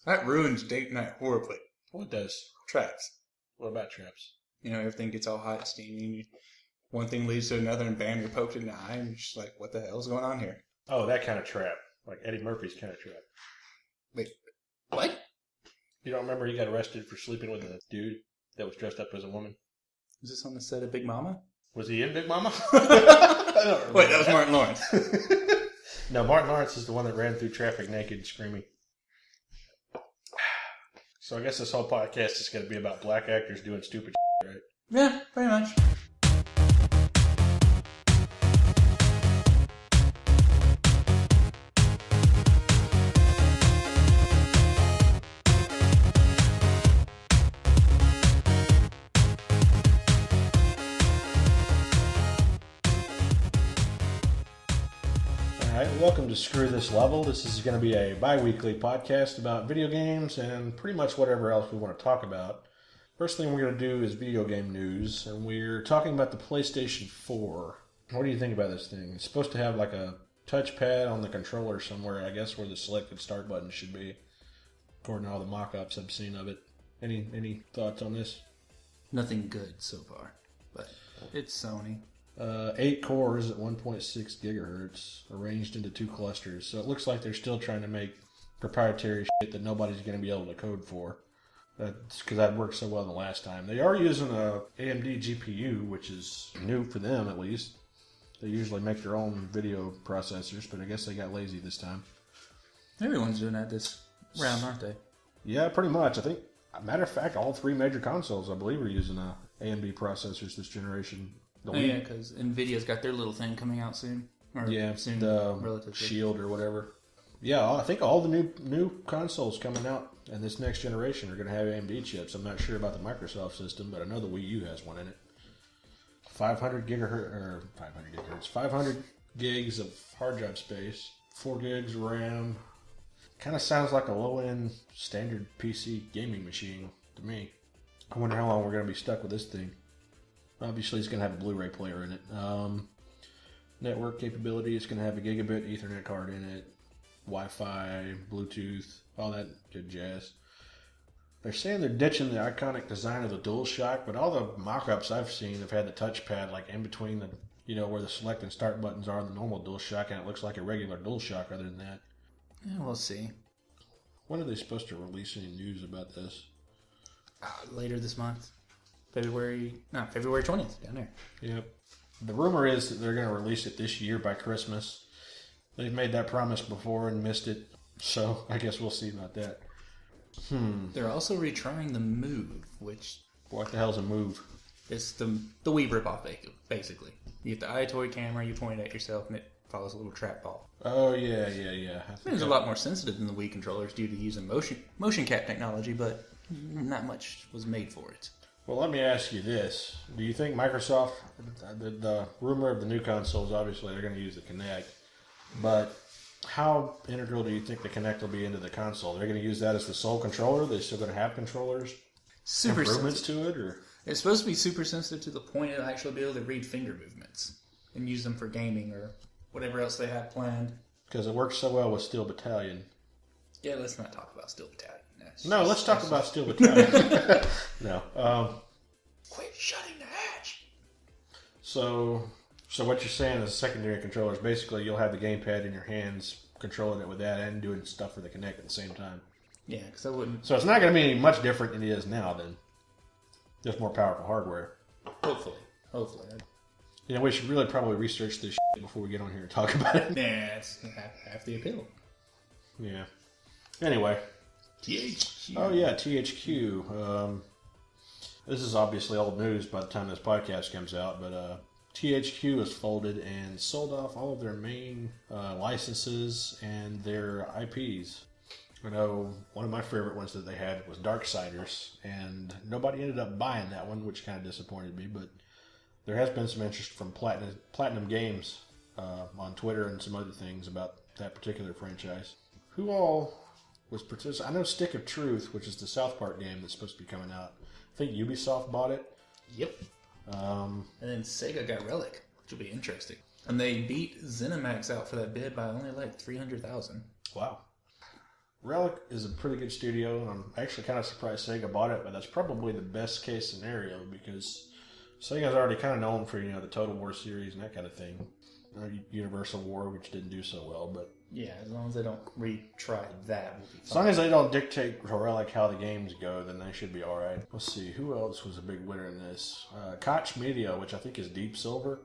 That ruins date night horribly. What does? Traps. What about traps? You know, everything gets all hot and steamy. One thing leads to another, and bam, you're poked in the eye, and you're just like, what the hell is going on here? Oh, that kind of trap. Like Eddie Murphy's kind of trap. Wait, what? You don't remember he got arrested for sleeping with a dude that was dressed up as a woman? Is this on the set of Big Mama? Was he in Big Mama? I don't remember. Wait, that was Martin Lawrence. No, Martin Lawrence is the one that ran through traffic naked screaming. So I guess this whole podcast is going to be about black actors doing stupid shit, right? Yeah, pretty much. Welcome to Screw This Level. This is going to be a bi-weekly podcast about video games and pretty much whatever else we want to talk about. First thing we're going to do is video game news, and we're talking about the PlayStation 4. What do you think about this thing? It's supposed to have like a touchpad on the controller somewhere, I guess, where the selected start button should be, according to all the mock-ups I've seen of it. Any thoughts on this? Nothing good so far, but it's Sony. 8 cores at 1.6 gigahertz, arranged into 2 clusters. So it looks like they're still trying to make proprietary shit that nobody's going to be able to code for. That's because that worked so well the last time. They are using a AMD GPU, which is new for them at least. They usually make their own video processors, but I guess they got lazy this time. Everyone's doing that this round, aren't they? Yeah, pretty much. I think, matter of fact, all 3 major consoles, I believe, are using AMD processors this generation. Yeah, because NVIDIA's got their little thing coming out soon. Soon, the relatively. Shield or whatever. Yeah, I think all the new consoles coming out in this next generation are going to have AMD chips. I'm not sure about the Microsoft system, but I know the Wii U has one in it. 500 gigs of hard drive space, 4 gigs of RAM. Kind of sounds like a low-end standard PC gaming machine to me. I wonder how long we're going to be stuck with this thing. Obviously, it's going to have a Blu-ray player in it. Network capability, it's going to have a gigabit Ethernet card in it. Wi-Fi, Bluetooth, all that good jazz. They're saying they're ditching the iconic design of the DualShock, but all the mock-ups I've seen have had the touchpad like in between the, where the select and start buttons are on the normal DualShock, and it looks like a regular DualShock other than that. Yeah, we'll see. When are they supposed to release any news about this? Later this month. February 20th, down there. Yep. The rumor is that they're going to release it this year by Christmas. They've made that promise before and missed it, so I guess we'll see about that. They're also retrying the Move, which... What the hell's a Move? It's the Wii ripoff, basically. You get the iToy camera, you point it at yourself, and it follows a little trap ball. Oh, yeah. It's a lot more sensitive than the Wii controllers due to using motion cap technology, but not much was made for it. Well, let me ask you this. Do you think Microsoft, the rumor of the new consoles, obviously they're going to use the Kinect, but how integral do you think the Kinect will be into the console? They're going to use that as the sole controller? They're still going to have controllers? Super improvements sensitive to it? Or? It's supposed to be super sensitive to the point it'll actually be able to read finger movements and use them for gaming or whatever else they have planned. Because it works so well with Steel Battalion. Yeah, let's not talk about Steel Battalion. Let's talk about Steel Battalion. No. Quit shutting the hatch. So what you're saying is secondary controllers. Basically, you'll have the gamepad in your hands, controlling it with that, and doing stuff for the Kinect at the same time. Yeah, because I wouldn't. So it's not going to be any much different than it is now. Then, just more powerful hardware. Hopefully. We should really probably research this shit before we get on here and talk about it. Nah, it's half the appeal. Yeah. Anyway. THQ. Oh yeah, THQ. This is obviously old news by the time this podcast comes out, but THQ has folded and sold off all of their main licenses and their IPs. I know one of my favorite ones that they had was Darksiders, and nobody ended up buying that one, which kind of disappointed me, but there has been some interest from Platinum Games on Twitter and some other things about that particular franchise. Who all was participating? I know Stick of Truth, which is the South Park game that's supposed to be coming out. I think Ubisoft bought it. Yep. And then Sega got Relic, which will be interesting. And they beat ZeniMax out for that bid by only like $300,000. Wow. Relic is a pretty good studio, and I'm actually kind of surprised Sega bought it, but that's probably the best case scenario because Sega's already kind of known for, the Total War series and that kind of thing. Universal War, which didn't do so well, but... Yeah, as long as they don't retry that, we'll be fine. As long as they don't dictate to Relic how the games go, then they should be alright. Let's see, who else was a big winner in this? Koch Media, which I think is Deep Silver.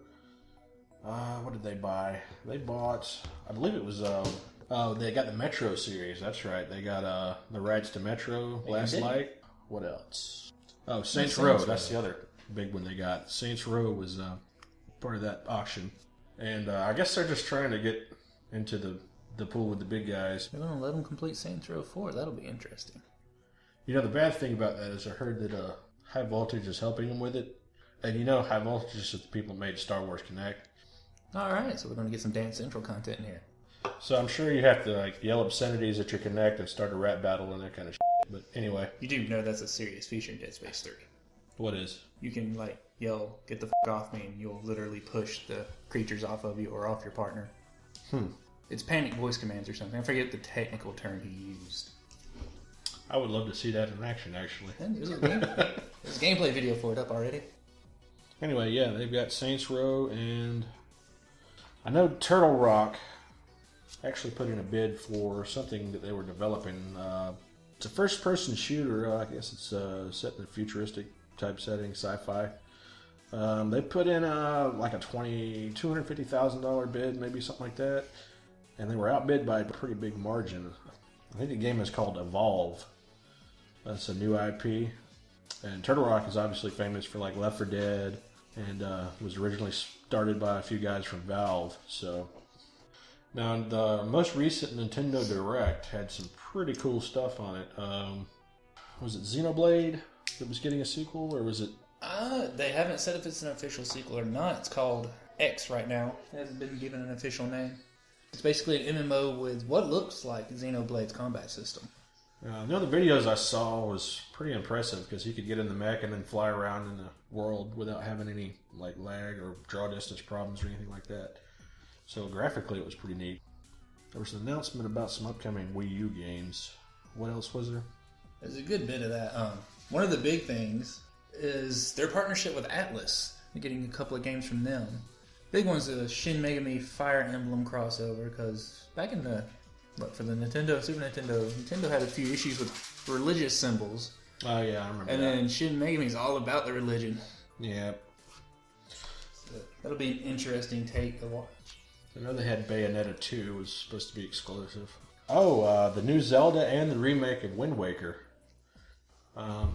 What did they buy? They bought, I believe it was, they got the Metro series, that's right. They got the rights to Metro, Last Light. What else? Oh, Saints Row, that's the other big one they got. Saints Row was part of that auction. And I guess they're just trying to get into the pool with the big guys. They're going to let them complete Saints Row 4. That'll be interesting. The bad thing about that is I heard that High Voltage is helping them with it. And High Voltage is the people who made Star Wars Kinect. Alright, so we're going to get some Dance Central content in here. So I'm sure you have to yell obscenities at your Kinect and start a rap battle and that kind of shit. But anyway. You do know that's a serious feature in Dead Space 3. What is? You can yell, "Get the off me," and you'll literally push the creatures off of you or off your partner. It's panic voice commands or something. I forget the technical term he used. I would love to see that in action, actually. There's a gameplay video for it up already. Anyway, yeah, they've got Saints Row, and I know Turtle Rock actually put in a bid for something that they were developing. It's a first-person shooter. I guess it's set in a futuristic type setting, sci-fi. They put in a $250,000 bid, maybe something like that, and they were outbid by a pretty big margin. I think the game is called Evolve. That's a new IP, and Turtle Rock is obviously famous for Left 4 Dead, and was originally started by a few guys from Valve. So now the most recent Nintendo Direct had some pretty cool stuff on it. Was it Xenoblade that was getting a sequel, or was it? They haven't said if it's an official sequel or not. It's called X right now. It hasn't been given an official name. It's basically an MMO with what looks like Xenoblade's combat system. The other videos I saw was pretty impressive because you could get in the mech and then fly around in the world without having any lag or draw distance problems or anything like that. So graphically it was pretty neat. There was an announcement about some upcoming Wii U games. What else was there? There's a good bit of that. One of the big things is their partnership with Atlas. They're getting a couple of games from them. Big one's the Shin Megami Fire Emblem crossover, because back in the, for the Super Nintendo had a few issues with religious symbols. Oh yeah, I remember and that. then Shin Megami's all about the religion. Yeah. So that'll be an interesting take to watch. I know they had Bayonetta 2 was supposed to be exclusive. Oh, the new Zelda and the remake of Wind Waker.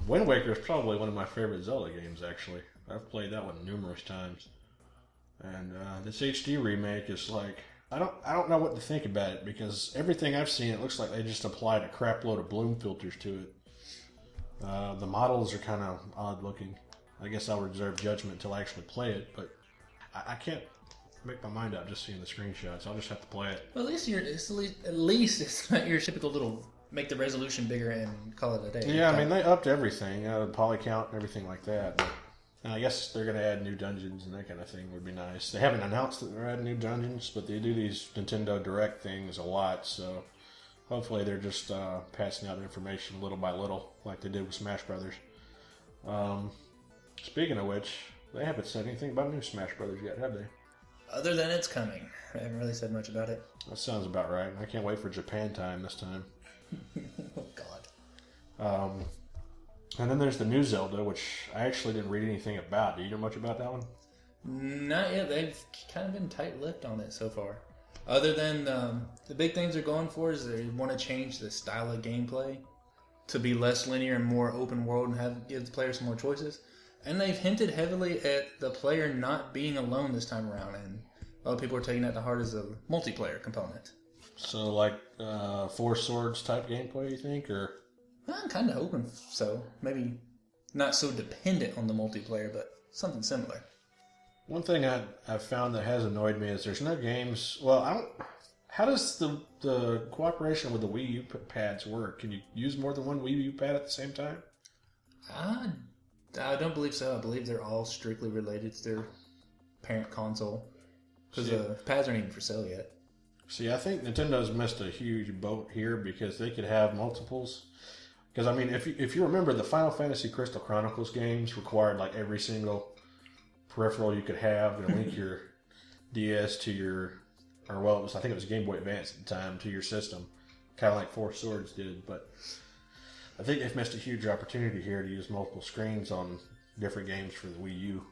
Wind Waker is probably one of my favorite Zelda games, actually. I've played that one numerous times. And this HD remake is I don't know what to think about it, because everything I've seen, it looks like they just applied a crap load of bloom filters to it. The models are kind of odd looking. I guess I'll reserve judgment until I actually play it, but I can't make my mind up just seeing the screenshots. I'll just have to play it. Well, at least it's not your typical little make the resolution bigger and call it a day. Yeah, I mean, they upped everything, the poly count and everything like that. But, and I guess they're going to add new dungeons and that kind of thing would be nice. They haven't announced that they're adding new dungeons, but they do these Nintendo Direct things a lot, so hopefully they're just passing out information little by little, like they did with Smash Brothers. Speaking of which, they haven't said anything about new Smash Brothers yet, have they? Other than it's coming. I haven't really said much about it. That sounds about right. I can't wait for Japan time this time. Oh, God. And then there's the new Zelda, which I actually didn't read anything about. Do you know much about that one? Not yet. They've kind of been tight-lipped on it so far. Other than the big things they're going for is they want to change the style of gameplay to be less linear and more open world and give the player some more choices. And they've hinted heavily at the player not being alone this time around, and a lot of people are taking that to heart as a multiplayer component. So, like, Four Swords type gameplay, you think, or? I'm kind of hoping so. Maybe not so dependent on the multiplayer, but something similar. One thing I've found that has annoyed me is there's no games. Well, how does the cooperation with the Wii U pads work? Can you use more than one Wii U pad at the same time? I don't believe so. I believe they're all strictly related to their parent console. Because the pads aren't even for sale yet. See, I think Nintendo's missed a huge boat here because they could have multiples. Because, I mean, if you remember, the Final Fantasy Crystal Chronicles games required like every single peripheral you could have to link your DS to your, or well, I think it was Game Boy Advance at the time, to your system. Kind of like Four Swords did. But I think they've missed a huge opportunity here to use multiple screens on different games for the Wii U.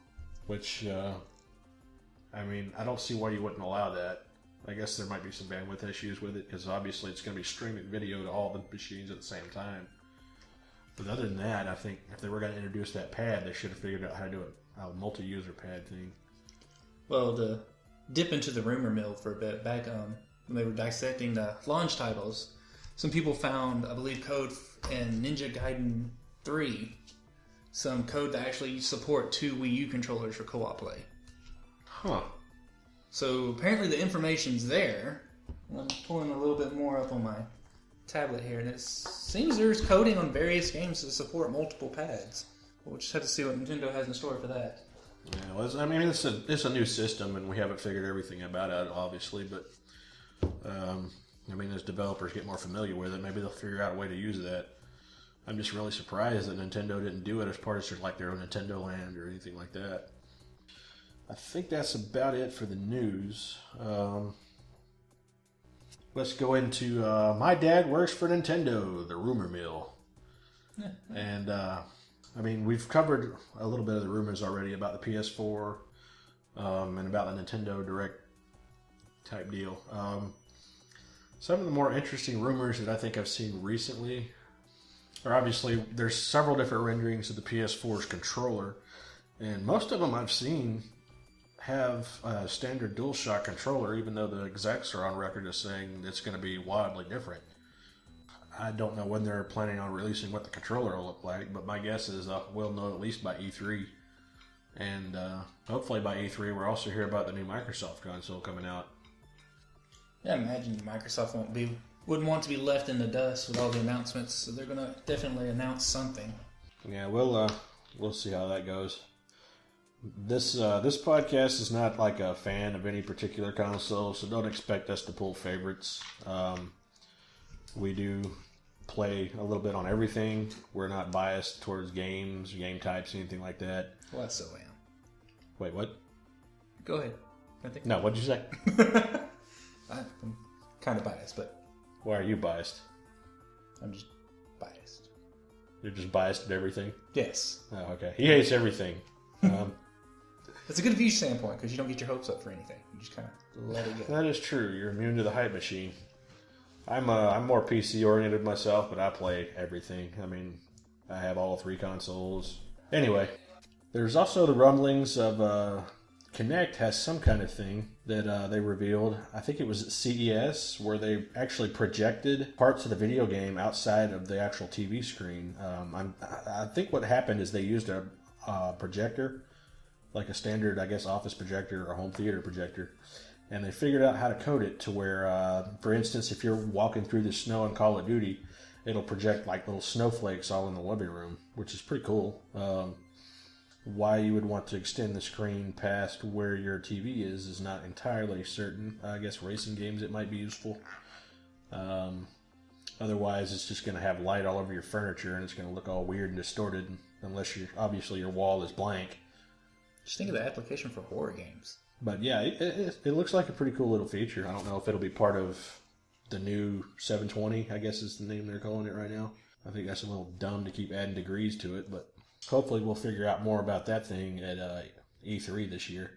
Which, I mean, I don't see why you wouldn't allow that. I guess there might be some bandwidth issues with it because obviously it's going to be streaming video to all the machines at the same time. But other than that, I think if they were going to introduce that pad, they should have figured out how to do a multi-user pad thing. Well, to dip into the rumor mill for a bit, back when they were dissecting the launch titles, some people found, I believe, code in Ninja Gaiden 3, some code to actually support 2 Wii U controllers for co-op play. Huh. So apparently the information's there. I'm pulling a little bit more up on my tablet here, and it seems there's coding on various games to support multiple pads. We'll just have to see what Nintendo has in store for that. Yeah, well, I mean, it's a new system, and we haven't figured everything about it, obviously, but I mean, as developers get more familiar with it, maybe they'll figure out a way to use that. I'm just really surprised that Nintendo didn't do it as part of like their own Nintendo Land or anything like that. I think that's about it for the news. Let's go into My Dad Works for Nintendo, the rumor mill. And, I mean, we've covered a little bit of the rumors already about the PS4 and about the Nintendo Direct type deal. Some of the more interesting rumors that I think I've seen recently are obviously there's several different renderings of the PS4's controller, and most of them I've seen have a standard DualShock controller, even though the execs are on record as saying it's going to be wildly different. I don't know when they're planning on releasing what the controller will look like, but my guess is we'll know at least by E3. And hopefully by E3 we'll also hear about the new Microsoft console coming out. Yeah, I imagine Microsoft wouldn't want to be left in the dust with all the announcements, so they're going to definitely announce something. Yeah, we'll see how that goes. This podcast is not like a fan of any particular console, so don't expect us to pull favorites. We do play a little bit on everything. We're not biased towards games, game types, anything like that. Well, I so am. Wait, what? Go ahead. I think. No, what'd you say? I'm kind of biased, but... Why are you biased? I'm just biased. You're just biased at everything? Yes. Oh, okay. He hates everything. It's a good view standpoint because you don't get your hopes up for anything. You just kind of let it go. That is true. You're immune to the hype machine. I'm more PC oriented myself, but I play everything. I mean, I have all 3 consoles. Anyway, there's also the rumblings of Kinect has some kind of thing that they revealed. I think it was at CES where they actually projected parts of the video game outside of the actual TV screen. I think what happened is they used a projector, like a standard, I guess, office projector or home theater projector. And they figured out how to code it to where, for instance, if you're walking through the snow in Call of Duty, it'll project like little snowflakes all in the living room, which is pretty cool. Why you would want to extend the screen past where your TV is not entirely certain. I guess racing games it might be useful. Otherwise, it's just going to have light all over your furniture and it's going to look all weird and distorted unless obviously your wall is blank. Just think of the application for horror games. But yeah, it looks like a pretty cool little feature. I don't know if it'll be part of the new 720, I guess is the name they're calling it right now. I think that's a little dumb to keep adding degrees to it, but hopefully we'll figure out more about that thing at E3 this year.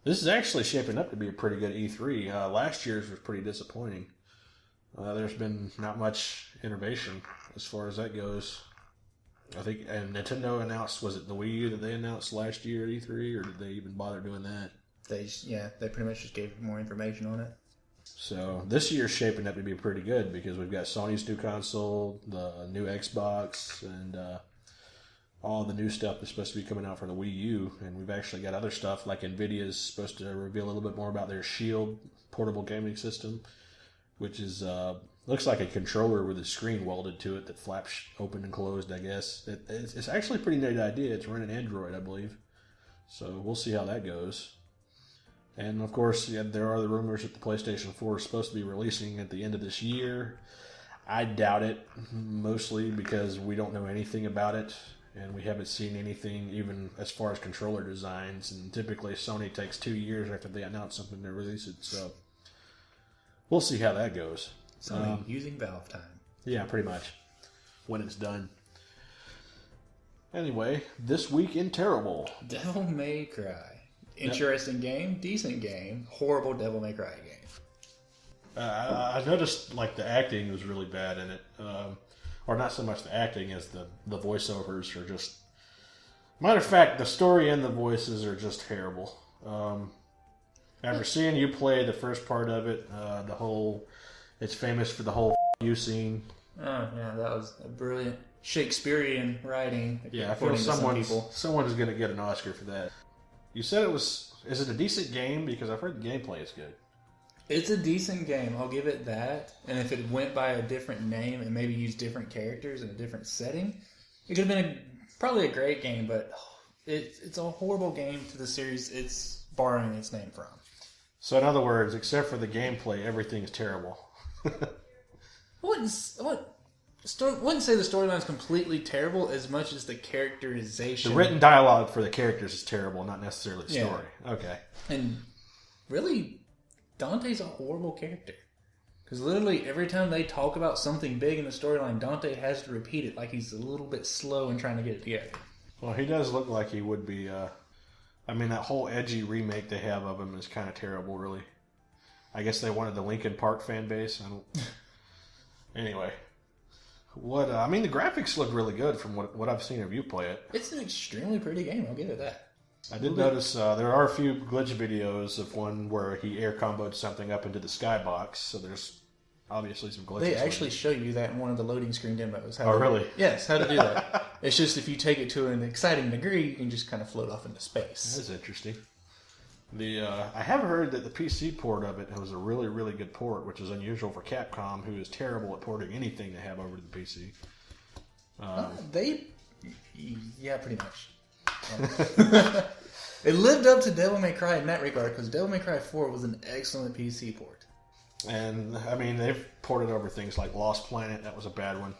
This is actually shaping up to be a pretty good E3. Last year's was pretty disappointing. There's been not much innovation as far as that goes. I think and Nintendo announced, was it the Wii U that they announced last year at E3, or did they even bother doing that? They pretty much just gave more information on it. So this year's shaping up to be pretty good because we've got Sony's new console, the new Xbox, and all the new stuff that's supposed to be coming out for the Wii U. And we've actually got other stuff like Nvidia's supposed to reveal a little bit more about their Shield portable gaming system, which is looks like a controller with a screen welded to it that flaps open and closed, I guess. It's actually a pretty neat idea. It's running Android, I believe. So we'll see how that goes. And of course, yeah, there are the rumors that the PlayStation 4 is supposed to be releasing at the end of this year. I doubt it, mostly because we don't know anything about it, and we haven't seen anything even as far as controller designs. And typically, Sony takes 2 years after they announce something to release it. So we'll see how that goes. Sony using Valve time. Yeah, pretty much. When it's done. Anyway, this week in Terrible. Devil May Cry. Interesting game, decent game, horrible Devil May Cry game. I noticed like the acting was really bad in it, or not so much the acting as the voiceovers are just. Matter of fact, the story and the voices are just terrible. After seeing you play the first part of it, it's famous for the whole you scene. Oh yeah, that was a brilliant Shakespearean writing. Yeah, I feel someone's going to get an Oscar for that. You said it was. Is it a decent game? Because I've heard the gameplay is good. It's a decent game. I'll give it that. And if it went by a different name and maybe used different characters in a different setting, it could have been probably a great game. But it's a horrible game to the series it's borrowing its name from. So in other words, except for the gameplay, everything's terrible. I wouldn't say the storyline's completely terrible as much as the characterization. The written dialogue for the characters is terrible, not necessarily the story. Okay. And really, Dante's a horrible character. Because literally every time they talk about something big in the storyline, Dante has to repeat it like he's a little bit slow in trying to get it together. Well, he does look like he would be. That whole edgy remake they have of him is kind of terrible, really. I guess they wanted the Linkin Park fan base. Anyway. The graphics look really good from what I've seen of you play it. It's an extremely pretty game, I'll give it that. I did notice there are a few glitch videos of one where he air comboed something up into the skybox, so there's obviously some glitches. They actually show you that in one of the loading screen demos. Really? Yes, how to do that. It's just if you take it to an exciting degree, you can just kind of float off into space. That's interesting. I have heard that the PC port of it was a really, really good port, which is unusual for Capcom, who is terrible at porting anything they have over to the PC. Yeah, pretty much. Yeah. It lived up to Devil May Cry in that regard, because Devil May Cry 4 was an excellent PC port. And, they've ported over things like Lost Planet. That was a bad one.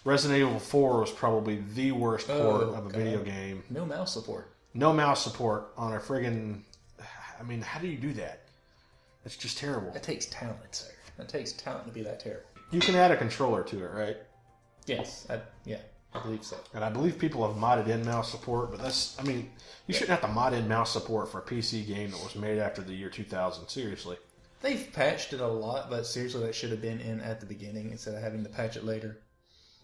Resident Evil 4 was probably the worst port of a video game. No mouse support. No mouse support on a friggin'... how do you do that? It's just terrible. That takes talent, sir. That takes talent to be that terrible. You can add a controller to it, right? Yes. I believe so. And I believe people have modded in mouse support, but you shouldn't have to mod in mouse support for a PC game that was made after the year 2000. Seriously. They've patched it a lot, but seriously, that should have been in at the beginning instead of having to patch it later.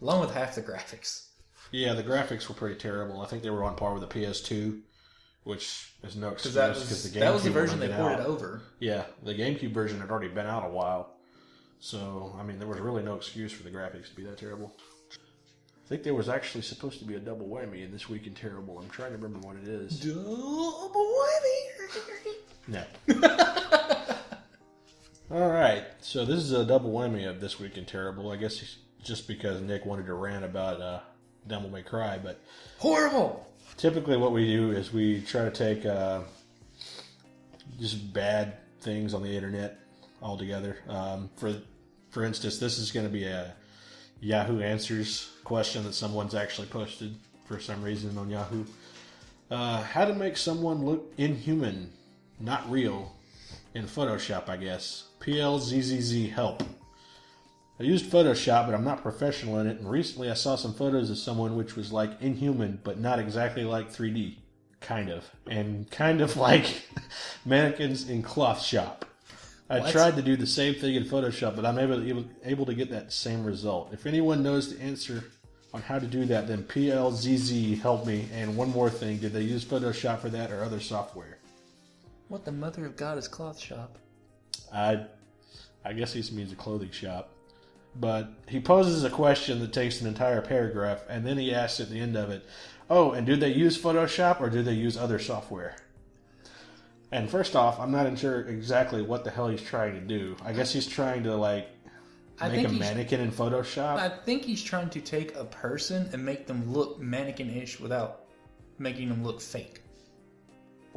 Along with half the graphics. Yeah, the graphics were pretty terrible. I think they were on par with the PS2, which is no excuse because the GameCube that was the version they ported over. Yeah, the GameCube version had already been out a while. So, there was really no excuse for the graphics to be that terrible. I think there was actually supposed to be a double whammy in This Week in Terrible. I'm trying to remember what it is. Double whammy! No. Alright, so this is a double whammy of This Week in Terrible. I guess just because Nick wanted to rant about Devil May Cry, but... Horrible! Typically what we do is we try to take just bad things on the internet altogether. For instance, this is going to be a Yahoo Answers question that someone's actually posted for some reason on Yahoo. How to make someone look inhuman, not real, in Photoshop, I guess. PLZZZ help. I used Photoshop, but I'm not professional in it, and recently I saw some photos of someone which was like Inhuman, but not exactly like 3D. Kind of. And kind of like mannequins in Cloth Shop. I tried to do the same thing in Photoshop, but I'm able to get that same result. If anyone knows the answer on how to do that, then PLZZ help me. And one more thing, did they use Photoshop for that or other software? What the mother of God is Cloth Shop? I guess he means a clothing shop. But he poses a question that takes an entire paragraph, and then he asks at the end of it, oh, and do they use Photoshop or do they use other software? And first off, I'm not sure exactly what the hell he's trying to do. I guess he's trying to, make a mannequin in Photoshop. I think he's trying to take a person and make them look mannequin-ish without making them look fake.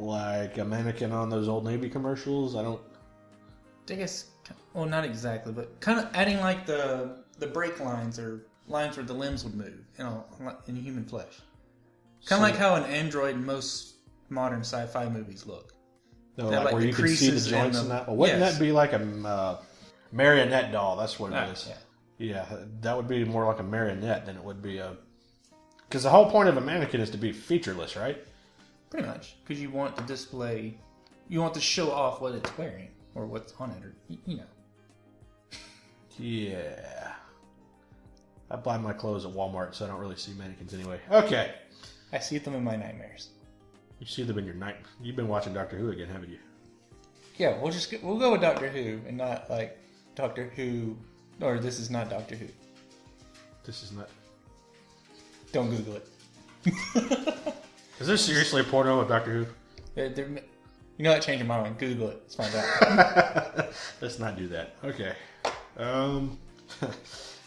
like a mannequin on those old Navy commercials. I guess, well, not exactly, but kind of adding like the brake lines or lines where the limbs would move, in human flesh. Kind of like how an android in most modern sci-fi movies look. No, like where you can see the joints and that. Well, wouldn't that be like a marionette doll? That's what it is. Yeah, that would be more like a marionette than it would be a... Because the whole point of a mannequin is to be featureless, right? Pretty much. Because you want to display... You want to show off what it's wearing. Or what's on it. Or, Yeah. I buy my clothes at Walmart, so I don't really see mannequins anyway. Okay. I see them in my nightmares. You see them in your night. You've been watching Doctor Who again, haven't you? Yeah, we'll go with Doctor Who and not like Doctor Who, or this is not Doctor Who. This is not. Don't Google it. Is there seriously a porno of Doctor Who? You know what? Change your mind. Google it. Let's find out. Let's not do that. Okay.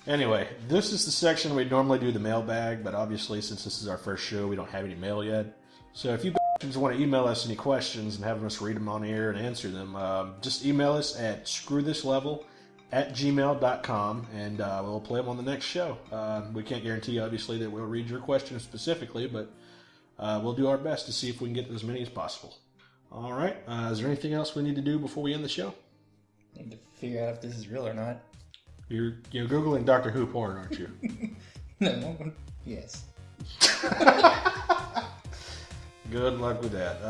Anyway, this is the section we normally do the mailbag, but obviously since this is our first show, we don't have any mail yet. So if you want to email us any questions and have us read them on air and answer them, just email us at screwthislevel@gmail.com and we'll play them on the next show. We can't guarantee, obviously, that we'll read your questions specifically, but we'll do our best to see if we can get to as many as possible. All right. Is there anything else we need to do before we end the show? Need to figure out if this is real or not. You're Googling Doctor Who porn, aren't you? No. Yes. Good luck with that.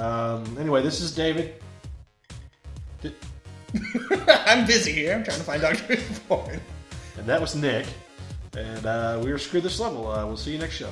Anyway, this is David. I'm busy here. I'm trying to find Doctor Who porn. And that was Nick. And we were Screw This Level. We'll see you next show.